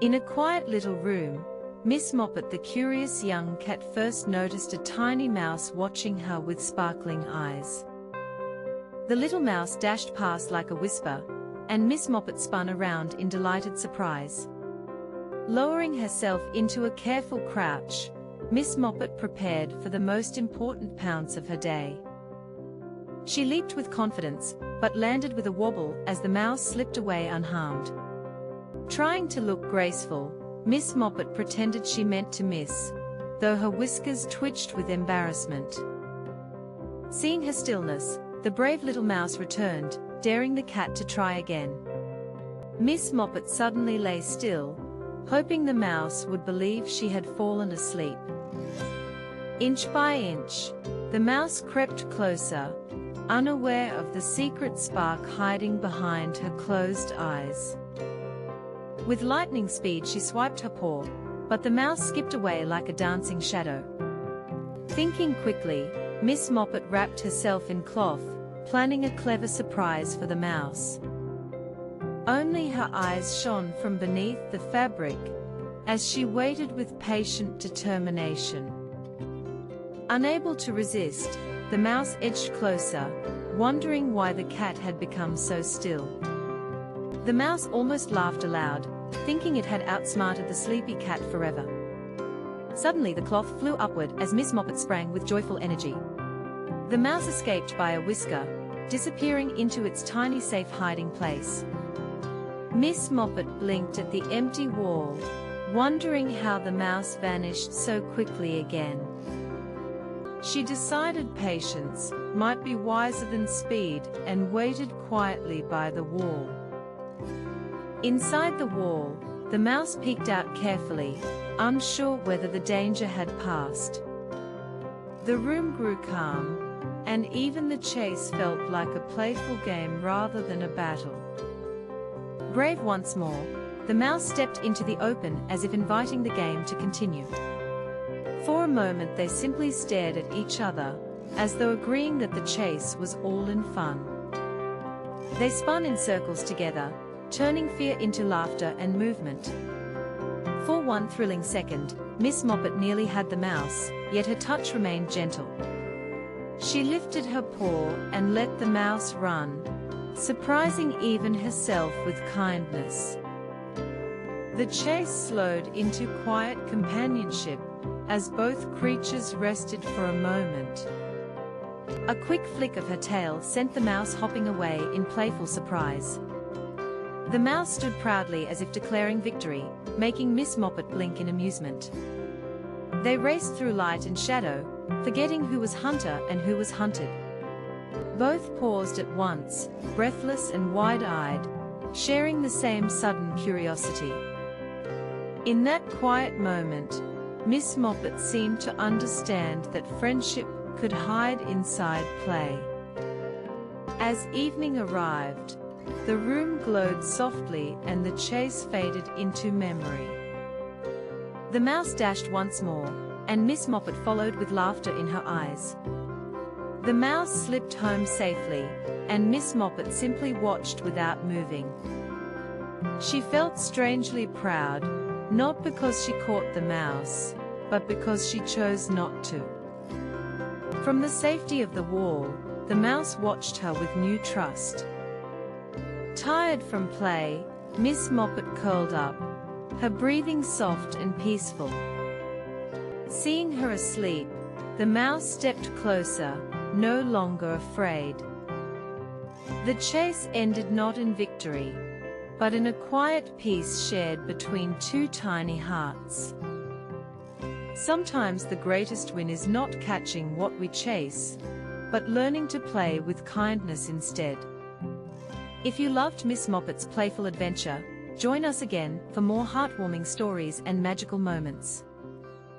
In a quiet little room, Miss Moppet the curious young cat first noticed a tiny mouse watching her with sparkling eyes. The little mouse dashed past like a whisper, and Miss Moppet spun around in delighted surprise. Lowering herself into a careful crouch, Miss Moppet prepared for the most important pounce of her day. She leaped with confidence, but landed with a wobble as the mouse slipped away unharmed. Trying to look graceful, Miss Moppet pretended she meant to miss, though her whiskers twitched with embarrassment. Seeing her stillness, the brave little mouse returned, daring the cat to try again. Miss Moppet suddenly lay still, hoping the mouse would believe she had fallen asleep. Inch by inch, the mouse crept closer, unaware of the secret spark hiding behind her closed eyes. With lightning speed she swiped her paw, but the mouse skipped away like a dancing shadow. Thinking quickly, Miss Moppet wrapped herself in cloth, planning a clever surprise for the mouse. Only her eyes shone from beneath the fabric, as she waited with patient determination. Unable to resist, the mouse edged closer, wondering why the cat had become so still. The mouse almost laughed aloud, thinking it had outsmarted the sleepy cat forever. Suddenly the cloth flew upward as Miss Moppet sprang with joyful energy. The mouse escaped by a whisker, disappearing into its tiny safe hiding place. Miss Moppet blinked at the empty wall, wondering how the mouse vanished so quickly again. She decided patience might be wiser than speed and waited quietly by the wall. Inside the wall, the mouse peeked out carefully, unsure whether the danger had passed. The room grew calm, and even the chase felt like a playful game rather than a battle. Brave once more, the mouse stepped into the open as if inviting the game to continue. For a moment they simply stared at each other, as though agreeing that the chase was all in fun. They spun in circles together, turning fear into laughter and movement. For one thrilling second, Miss Moppet nearly had the mouse, yet her touch remained gentle. She lifted her paw and let the mouse run, surprising even herself with kindness. The chase slowed into quiet companionship, as both creatures rested for a moment. A quick flick of her tail sent the mouse hopping away in playful surprise. The mouse stood proudly as if declaring victory, making Miss Moppet blink in amusement. They raced through light and shadow, forgetting who was hunter and who was hunted. Both paused at once, breathless and wide-eyed, sharing the same sudden curiosity. In that quiet moment, Miss Moppet seemed to understand that friendship could hide inside play. As evening arrived, the room glowed softly and the chase faded into memory. The mouse dashed once more, and Miss Moppet followed with laughter in her eyes. The mouse slipped home safely, and Miss Moppet simply watched without moving. She felt strangely proud, not because she caught the mouse, but because she chose not to. From the safety of the wall, the mouse watched her with new trust. Tired from play, Miss Moppet curled up, her breathing soft and peaceful. Seeing her asleep, the mouse stepped closer, no longer afraid. The chase ended not in victory, but in a quiet peace shared between two tiny hearts. Sometimes the greatest win is not catching what we chase, but learning to play with kindness instead. If you loved Miss Moppet's playful adventure, join us again for more heartwarming stories and magical moments.